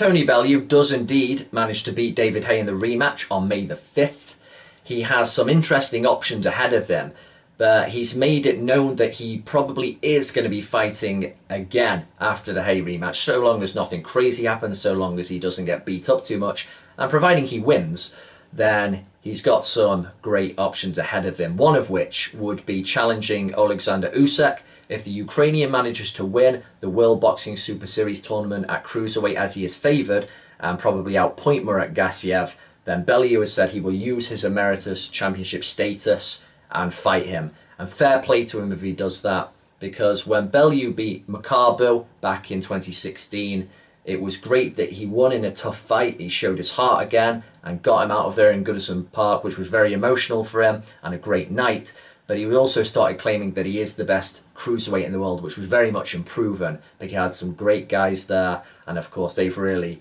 Tony Bellew does indeed manage to beat David Haye in the rematch on May the 5th. He has some interesting options ahead of him, but he's made it known that he probably is going to be fighting again after the Haye rematch, so long as nothing crazy happens, so long as he doesn't get beat up too much, and providing he wins, then he's got some great options ahead of him, one of which would be challenging Oleksandr Usyk. If the Ukrainian manages to win the World Boxing Super Series tournament at cruiserweight as he is favoured and probably outpoint Murat Gassiev, then Bellew has said he will use his emeritus championship status and fight him. And fair play to him if he does that, because when Bellew beat Makabu back in 2016, it was great that he won in a tough fight. He showed his heart again and got him out of there in Goodison Park, which was very emotional for him and a great night. But he also started claiming that he is the best cruiserweight in the world, which was very much improving. I think he had some great guys there, and of course they've really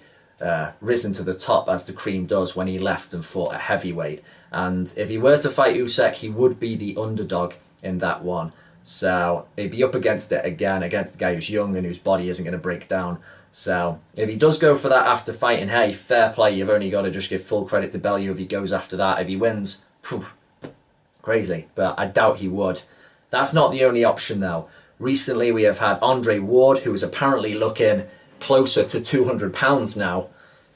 risen to the top, as the cream does, when he left and fought at heavyweight. And if he were to fight Usyk, he would be the underdog in that one. So he'd be up against it again, against the guy who's young and whose body isn't going to break down. So if he does go for that after fighting, hey, fair play. You've only got to just give full credit to Bellew if he goes after that. If he wins, poof, crazy. But I doubt he would. That's not the only option, though. Recently, we have had Andre Ward, who is apparently looking closer to 200 pounds now,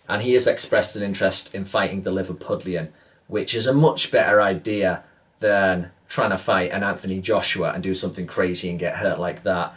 and he has expressed an interest in fighting the Liverpudlian, which is a much better idea than trying to fight an Anthony Joshua and do something crazy and get hurt like that.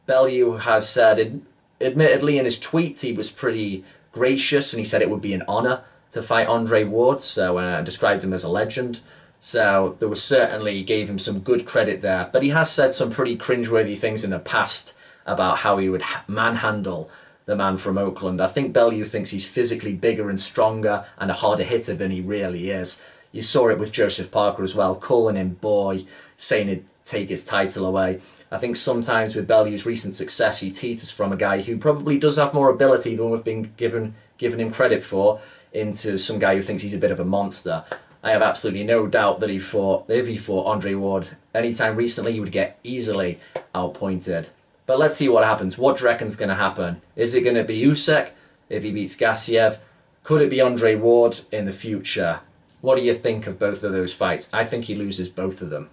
Bellew has said, admittedly in his tweets, he was pretty gracious, and he said it would be an honour to fight Andre Ward, so described him as a legend. So there was certainly, gave him some good credit there. But he has said some pretty cringeworthy things in the past about how he would manhandle the man from Oakland. I think Bellew thinks he's physically bigger and stronger and a harder hitter than he really is. You saw it with Joseph Parker as well, calling him boy, saying he'd take his title away. I think sometimes with Bellew's recent success, he teeters from a guy who probably does have more ability than we've been given him credit for, into some guy who thinks he's a bit of a monster. I have absolutely no doubt that if he fought Andre Ward anytime recently, he would get easily outpointed. But let's see what happens. What do you reckon's going to happen? Is it going to be Usyk if he beats Gassiev? Could it be Andre Ward in the future? What do you think of both of those fights? I think he loses both of them.